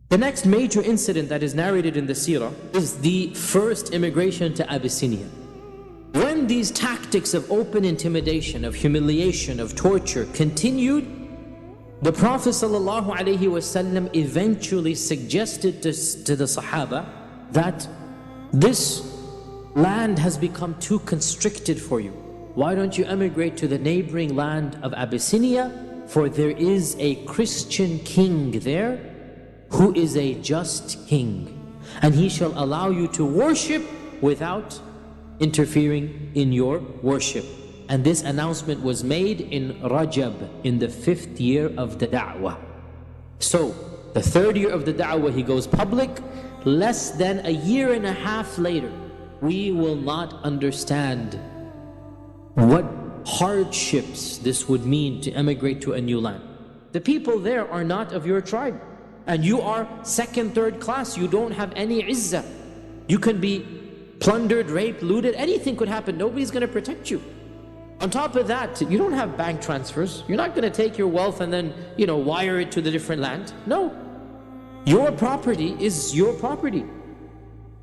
The next major incident that is narrated in the seerah is the first immigration to Abyssinia. When these tactics of open intimidation, of humiliation, of torture continued, the Prophet ﷺ eventually suggested to the Sahaba that this land has become too constricted for you. Why don't you emigrate to the neighboring land of Abyssinia? For there is a Christian king there who is a just king, and he shall allow you to worship without interfering in your worship. And this announcement was made in Rajab, in the 5th year of the da'wah. So, the 3rd year of the da'wah he goes public. Less than a year and a half later, we will not understand what hardships this would mean to emigrate to a new land. The people there are not of your tribe, and you are 2nd, 3rd class. You don't have any izzah. You can be plundered, raped, looted, anything could happen. Nobody's going to protect you. On top of that, you don't have bank transfers. You're not going to take your wealth and then, wire it to the different land. No. Your property is your property.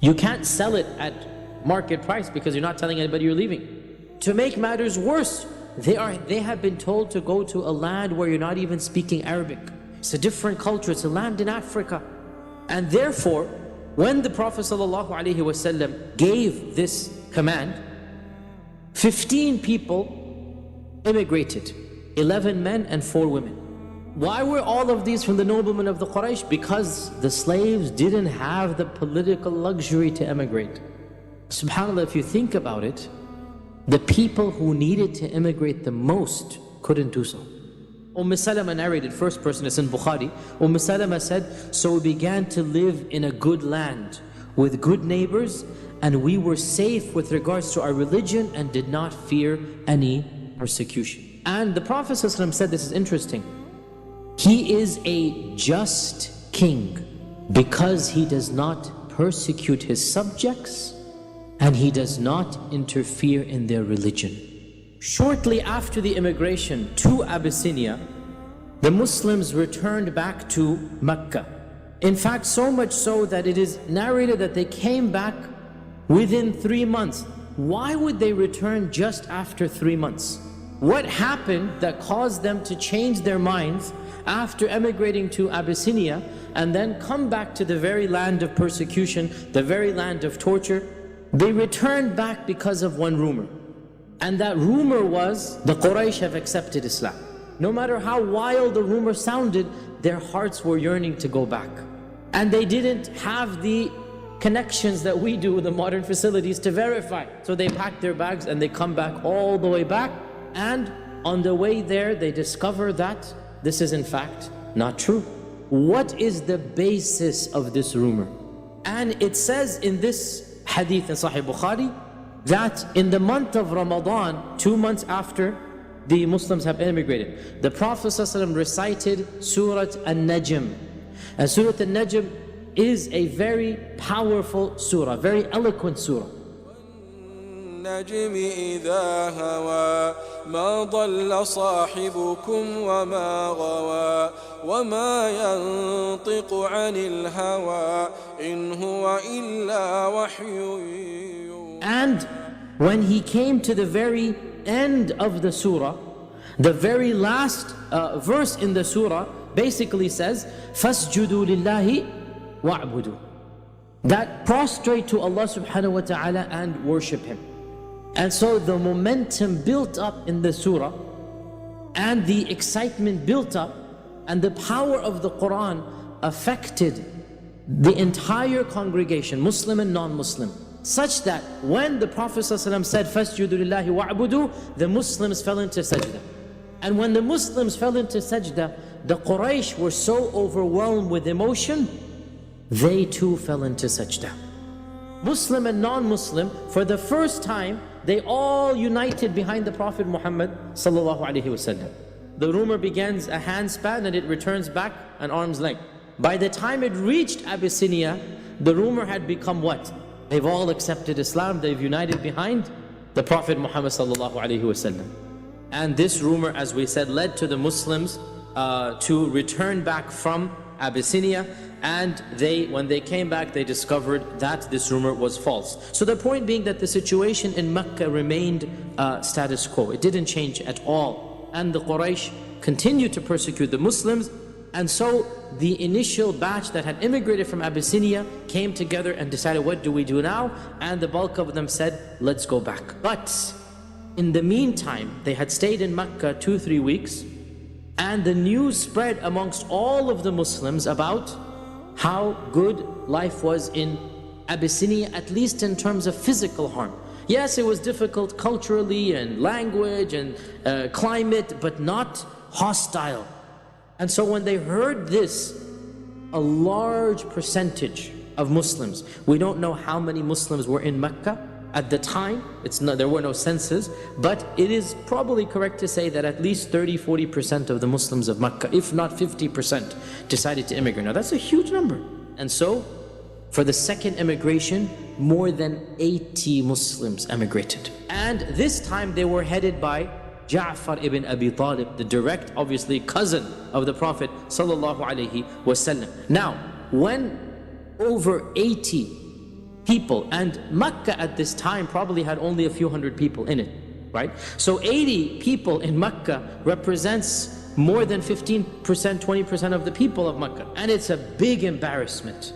You can't sell it at market price because you're not telling anybody you're leaving. To make matters worse, they have been told to go to a land where you're not even speaking Arabic. It's a different culture, it's a land in Africa. And therefore, when the Prophet ﷺ gave this command, 15 people immigrated, 11 men and 4 women. Why were all of these from the noblemen of the Quraysh? Because the slaves didn't have the political luxury to emigrate. SubhanAllah, if you think about it, the people who needed to immigrate the most couldn't do so. Salama narrated, first person, it's in Bukhari. Salama said, so we began to live in a good land with good neighbors, and we were safe with regards to our religion and did not fear any persecution. And the Prophet ﷺ said, this is interesting, he is a just king because he does not persecute his subjects and he does not interfere in their religion. Shortly after the immigration to Abyssinia, the Muslims returned back to Mecca. In fact, so much so that it is narrated that they came back within 3 months. Why would they return just after 3 months? What happened that caused them to change their minds after emigrating to Abyssinia and then come back to the very land of persecution, the very land of torture? They returned back because of one rumor. And that rumor was, the Quraysh have accepted Islam. No matter how wild the rumor sounded, their hearts were yearning to go back. And they didn't have the connections that we do with the modern facilities to verify. So they packed their bags and they come back all the way back. And on the way there, they discover that this is in fact not true. What is the basis of this rumor? And it says in this hadith in Sahih Bukhari, that in the month of Ramadan, 2 months after the Muslims have immigrated, the Prophet ﷺ recited Surah An-Najm. And Surah An-Najm is a very powerful surah, very eloquent surah. النجم إذا هوى ما ضل صاحبكم وما غوى وما ينطق عن الهوى إن هو إلا وحي. And when he came to the very end of the surah, the very last verse in the surah basically says, فَاسْجُدُوا لِلَّهِ وَاعْبُدُوا. That prostrate to Allah subhanahu wa ta'ala and worship Him. And so the momentum built up in the surah, and the excitement built up, and the power of the Quran affected the entire congregation, Muslim and non-Muslim, such that when the Prophet ﷺ said, فَاسْجُدُوا لِلَّهِ وَاعْبُدُوا, the Muslims fell into sajda. And when the Muslims fell into sajda, the Quraysh were so overwhelmed with emotion, they too fell into sajda. Muslim and non-Muslim, for the first time, they all united behind the Prophet Muhammad ﷺ. The rumor begins a handspan and it returns back an arm's length. By the time it reached Abyssinia, the rumor had become what? They've all accepted Islam, they've united behind the Prophet Muhammad ﷺ. And this rumor, as we said, led to the Muslims to return back from Abyssinia, and when they came back, they discovered that this rumor was false. So the point being that the situation in Mecca remained status quo. It didn't change at all. And the Quraysh continued to persecute the Muslims. And so the initial batch that had immigrated from Abyssinia came together and decided, what do we do now? And the bulk of them said, let's go back. But in the meantime, they had stayed in Mecca 2-3 weeks, and the news spread amongst all of the Muslims about how good life was in Abyssinia, at least in terms of physical harm. Yes, it was difficult culturally and language and climate, but not hostile. And so when they heard this, a large percentage of Muslims, we don't know how many Muslims were in Mecca at the time, there were no census, but it is probably correct to say that at least 30-40% of the Muslims of Mecca, if not 50%, decided to immigrate. Now that's a huge number. And so for the second immigration, more than 80 Muslims emigrated. And this time they were headed by Ja'far ibn Abi Talib, the direct, obviously, cousin of the Prophet sallallahu alaihi wasallam. Now, when over 80 people, and Mecca at this time probably had only a few hundred people in it, right? So 80 people in Mecca represents more than 15%, 20% of the people of Mecca. And it's a big embarrassment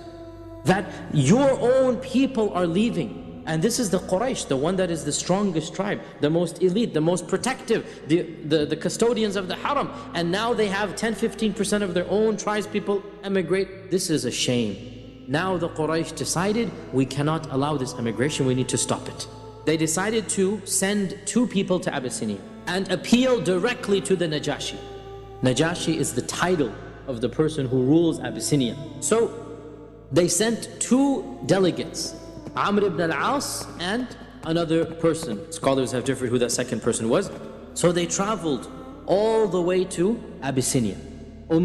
that your own people are leaving. And this is the Quraysh, the one that is the strongest tribe, the most elite, the most protective, the custodians of the Haram. And now they have 10-15% of their own tribes people emigrate. This is a shame. Now the Quraysh decided, we cannot allow this emigration, we need to stop it. They decided to send 2 people to Abyssinia and appeal directly to the Najashi. Najashi is the title of the person who rules Abyssinia. So they sent 2 delegates, Amr ibn al-As and another person. Scholars have differed who that second person was. So they traveled all the way to Abyssinia.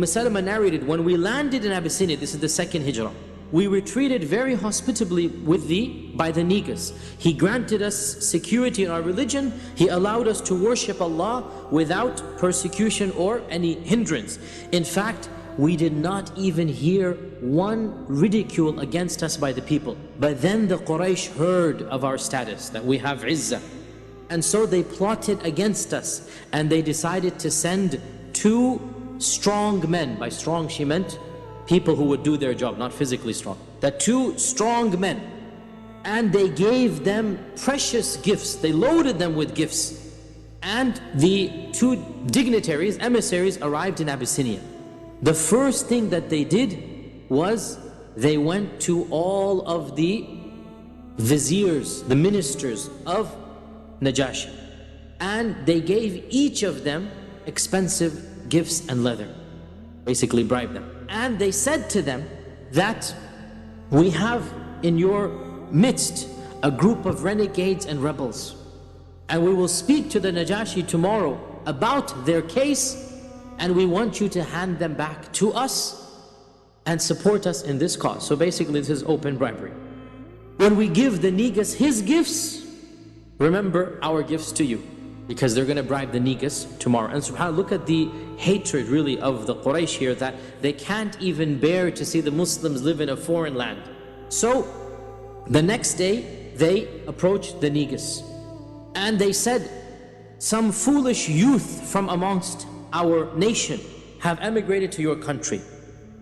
Salama narrated, when we landed in Abyssinia, this is the second hijrah, we were treated very hospitably by the Negus. He granted us security in our religion. He allowed us to worship Allah without persecution or any hindrance. In fact, we did not even hear one ridicule against us by the people. But then the Quraysh heard of our status, that we have izzah. And so they plotted against us, and they decided to send 2 strong men. By strong she meant people who would do their job, not physically strong. That 2 strong men. And they gave them precious gifts. They loaded them with gifts. And the 2 dignitaries, emissaries, arrived in Abyssinia. The first thing that they did was they went to all of the viziers, the ministers of Najashi, and they gave each of them expensive gifts and leather, basically bribed them. And they said to them that we have in your midst a group of renegades and rebels, and we will speak to the Najashi tomorrow about their case, and we want you to hand them back to us and support us in this cause. So basically this is open bribery. When we give the Negus his gifts, remember our gifts to you, because they're going to bribe the Negus tomorrow. And subhanAllah, look at the hatred really of the Quraysh here, that they can't even bear to see the Muslims live in a foreign land. So the next day they approached the Negus and they said, some foolish youth from amongst our nation have emigrated to your country.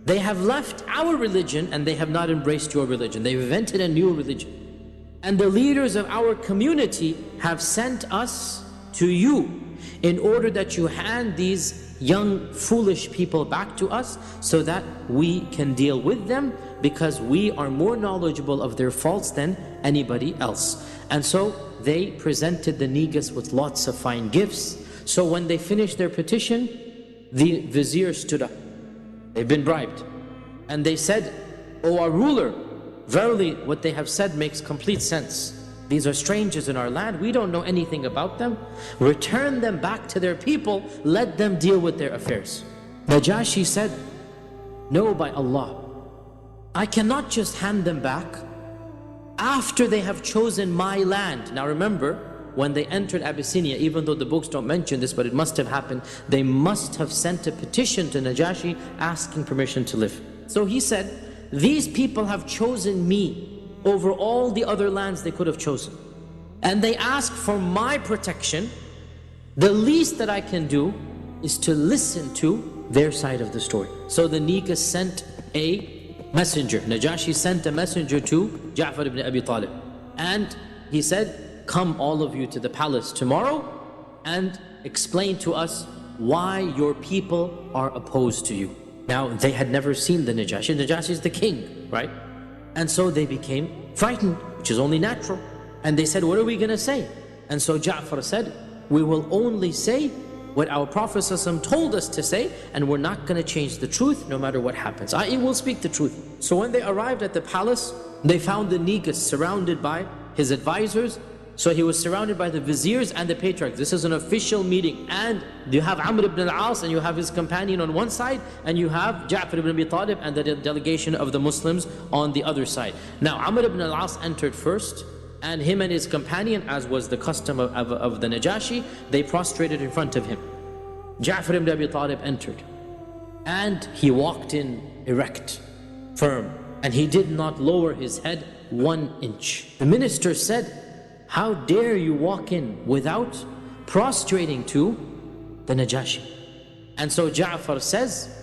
They have left our religion and they have not embraced your religion. They've invented a new religion. And the leaders of our community have sent us to you in order that you hand these young foolish people back to us so that we can deal with them, because we are more knowledgeable of their faults than anybody else. And so they presented the Negus with lots of fine gifts. So when they finished their petition, the vizier stood up. They've been bribed. And they said, O our ruler, verily what they have said makes complete sense. These are strangers in our land. We don't know anything about them. Return them back to their people. Let them deal with their affairs. Najashi said, no, by Allah, I cannot just hand them back after they have chosen my land. Now remember, when they entered Abyssinia, even though the books don't mention this, but it must have happened, they must have sent a petition to Najashi asking permission to live. So he said, these people have chosen me over all the other lands they could have chosen. And they ask for my protection. The least that I can do is to listen to their side of the story. So the Negus sent a messenger. Najashi sent a messenger to Ja'far ibn Abi Talib. And he said, come all of you to the palace tomorrow and explain to us why your people are opposed to you. Now, they had never seen the Najashi. Najashi is the king, right? And so they became frightened, which is only natural. And they said, what are we going to say? And so Ja'far said, we will only say what our Prophet ﷺ told us to say, and we're not going to change the truth no matter what happens. I will speak the truth. So when they arrived at the palace, they found the Negus surrounded by his advisors. So he was surrounded by the viziers and the patriarchs. This is an official meeting. And you have Amr ibn al-As and you have his companion on one side, and you have Ja'far ibn Abi Talib and the delegation of the Muslims on the other side. Now Amr ibn al-As entered first, and him and his companion, as was the custom of the Najashi, they prostrated in front of him. Ja'far ibn Abi Talib entered, and he walked in erect, firm, and he did not lower his head 1 inch. The minister said, how dare you walk in without prostrating to the Najashi? And so Ja'far says,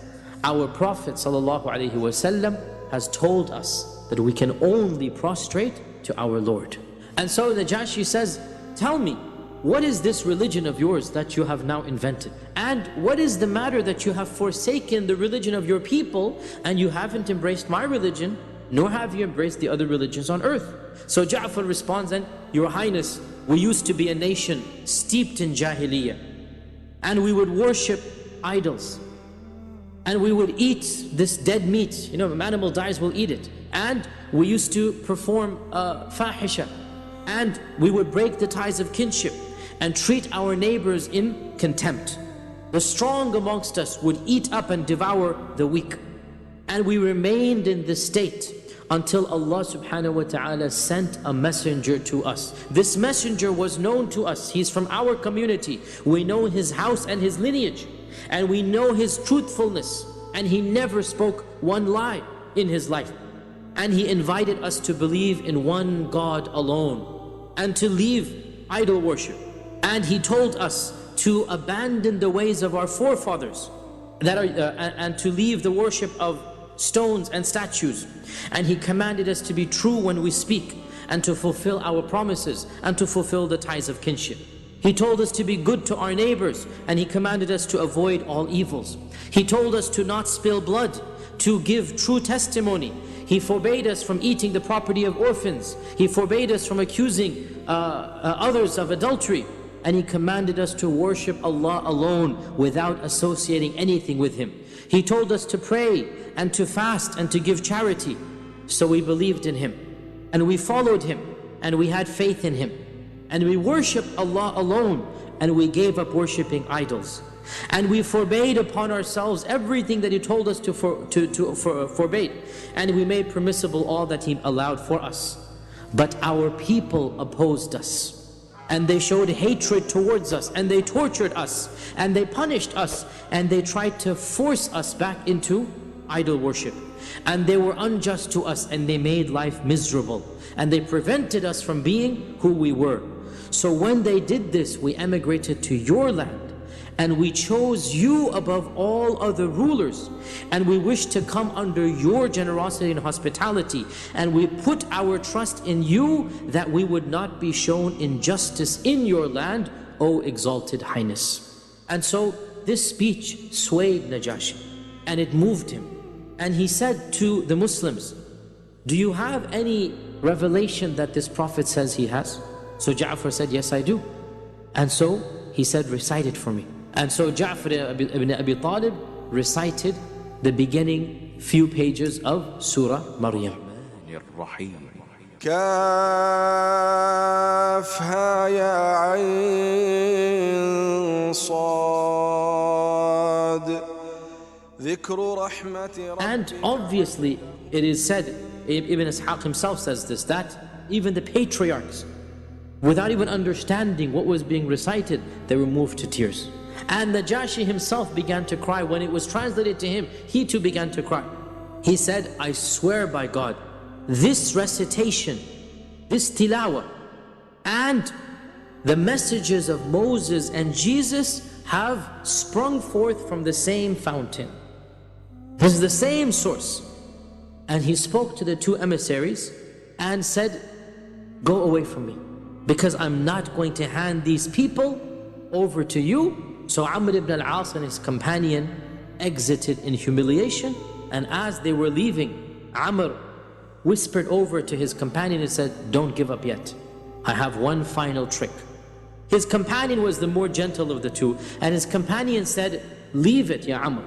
our Prophet ﷺ has told us that we can only prostrate to our Lord. And so Najashi says, tell me, what is this religion of yours that you have now invented? And what is the matter that you have forsaken the religion of your people and you haven't embraced my religion, nor have you embraced the other religions on earth? So Ja'far responds, and Your Highness, we used to be a nation steeped in Jahiliyyah, and we would worship idols, and we would eat this dead meat. You know, if an animal dies, we'll eat it. And we used to perform fahisha, and we would break the ties of kinship and treat our neighbors in contempt. The strong amongst us would eat up and devour the weak. And we remained in this state until Allah subhanahu wa ta'ala sent a messenger to us. This messenger was known to us. He's from our community. We know his house and his lineage, and we know his truthfulness, and he never spoke one lie in his life. And he invited us to believe in one God alone and to leave idol worship. And he told us to abandon the ways of our forefathers and to leave the worship of stones and statues. And he commanded us to be true when we speak, and to fulfill our promises, and to fulfill the ties of kinship. He told us to be good to our neighbors, and he commanded us to avoid all evils. He told us to not spill blood, to give true testimony. He forbade us from eating the property of orphans. He forbade us from accusing others of adultery. And he commanded us to worship Allah alone without associating anything with him. He told us to pray and to fast and to give charity. So we believed in him, and we followed him, and we had faith in him, and we worshiped Allah alone, and we gave up worshipping idols. And we forbade upon ourselves everything that he told us to forbade, and we made permissible all that he allowed for us. But our people opposed us, and they showed hatred towards us, and they tortured us, and they punished us, and they tried to force us back into idol worship. And they were unjust to us, and they made life miserable, and they prevented us from being who we were. So when they did this, we emigrated to your land, and we chose you above all other rulers, and we wish to come under your generosity and hospitality, and we put our trust in you that we would not be shown injustice in your land, O exalted highness. And so this speech swayed Najashi, and it moved him. And he said to the Muslims, do you have any revelation that this Prophet says he has? So Ja'far said, yes, I do. And so he said, recite it for me. And so Ja'far ibn Abi Talib recited the beginning few pages of Surah Maryam. كافها يا عين صاد ذكر رحمة. And obviously it is said, Ibn Ishaq himself says this, that even the patriarchs, without even understanding what was being recited, they were moved to tears. And Najashi himself began to cry. When it was translated to him, he too began to cry. He said, I swear by God, this recitation, this tilawah, and the messages of Moses and Jesus have sprung forth from the same fountain. This is the same source. And he spoke to the two emissaries and said, go away from me, because I'm not going to hand these people over to you. So Amr ibn al-As and his companion exited in humiliation. And as they were leaving, Amr whispered over to his companion and said, don't give up yet. I have one final trick. His companion was the more gentle of the two, and his companion said, leave it, Ya Amr.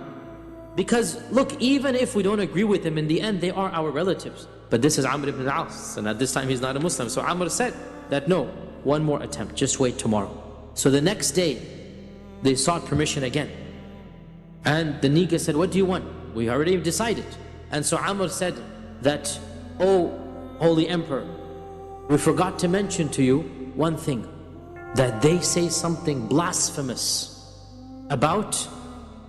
Because look, even if we don't agree with him, in the end they are our relatives. But this is Amr ibn al-As, and at this time he's not a Muslim. So Amr said that no, one more attempt, just wait tomorrow. So the next day, they sought permission again. And the Niga said, what do you want? We already decided. And so Amr said that, oh, Holy Emperor, we forgot to mention to you one thing, that they say something blasphemous about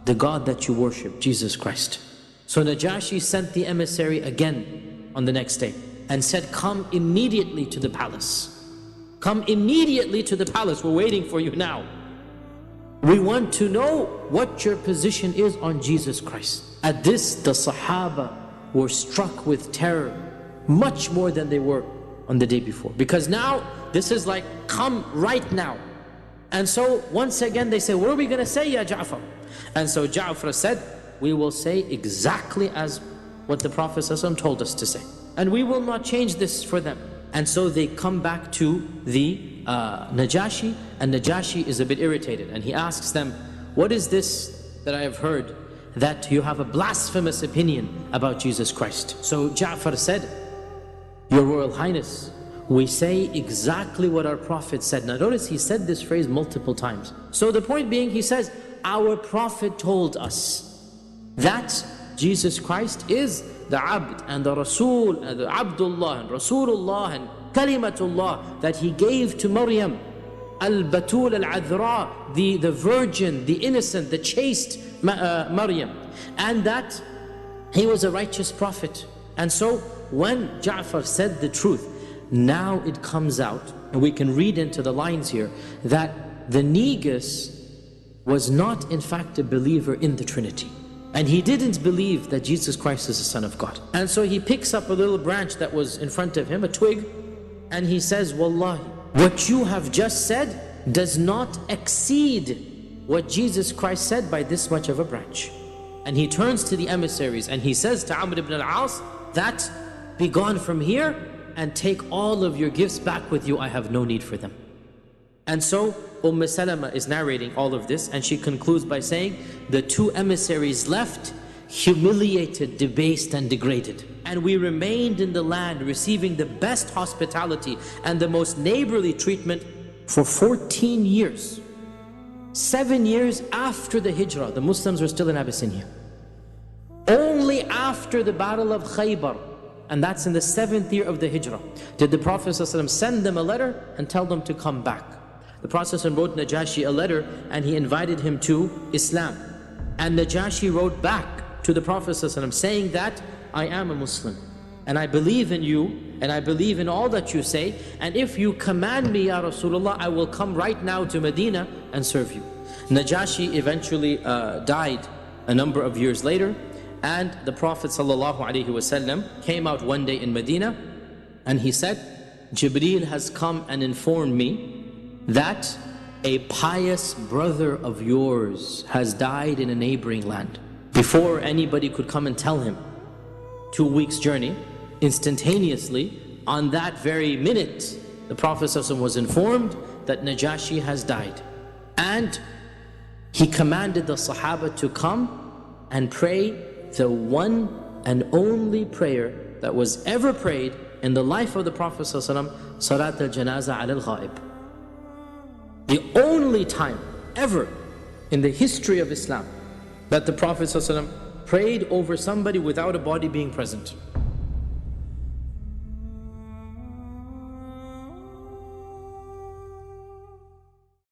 the God that you worship, Jesus Christ. So Najashi sent the emissary again on the next day and said, come immediately to the palace. Come immediately to the palace, we're waiting for you now. We want to know what your position is on Jesus Christ. At this, the Sahaba were struck with terror, much more than they were on the day before. Because now, this is like, come right now. And so, once again they say, what are we going to say, Ya Ja'far? And so Ja'far said, we will say exactly as what the Prophet ﷺ told us to say. And we will not change this for them. And so they come back to the Najashi, and Najashi is a bit irritated. And he asks them, what is this that I have heard, that you have a blasphemous opinion about Jesus Christ? So Ja'far said, Your Royal Highness, we say exactly what our Prophet said. Now notice he said this phrase multiple times. So the point being, he says, our Prophet told us that Jesus Christ is the Abd and the Rasul and the Abdullah and Rasulullah and Kalimatullah that he gave to Maryam, Al-Batul Al-Adhra, the virgin, the innocent, the chaste Maryam, and that he was a righteous prophet. And so when Ja'far said the truth, now it comes out, and we can read into the lines here, that the Negus was not in fact a believer in the Trinity. And he didn't believe that Jesus Christ is the Son of God. And so he picks up a little branch that was in front of him, a twig, and he says, Wallahi, what you have just said does not exceed what Jesus Christ said by this much of a branch. And he turns to the emissaries and he says to Amr ibn al-As that, be gone from here and take all of your gifts back with you, I have no need for them. And so Salama is narrating all of this, and she concludes by saying, the two emissaries left humiliated, debased and degraded. And we remained in the land receiving the best hospitality and the most neighborly treatment for 14 years. 7 years after the Hijrah, the Muslims were still in Abyssinia. Only after the Battle of Khaybar, and that's in the 7th year of the Hijrah, did the Prophet ﷺ send them a letter and tell them to come back. The Prophet ﷺ wrote Najashi a letter and he invited him to Islam. And Najashi wrote back to the Prophet ﷺ saying that, I am a Muslim and I believe in you and I believe in all that you say, and if you command me, Ya Rasulullah, I will come right now to Medina and serve you. Najashi eventually died a number of years later, and the Prophet ﷺ came out one day in Medina and he said, Jibreel has come and informed me that a pious brother of yours has died in a neighboring land. Before anybody could come and tell him, 2 weeks journey, instantaneously, on that very minute, the Prophet ﷺ was informed that Najashi has died. And he commanded the Sahaba to come and pray the one and only prayer that was ever prayed in the life of the Prophet ﷺ, Salat al-Janaza al-Ghaib. The only time ever in the history of Islam that the Prophet ﷺ prayed over somebody without a body being present.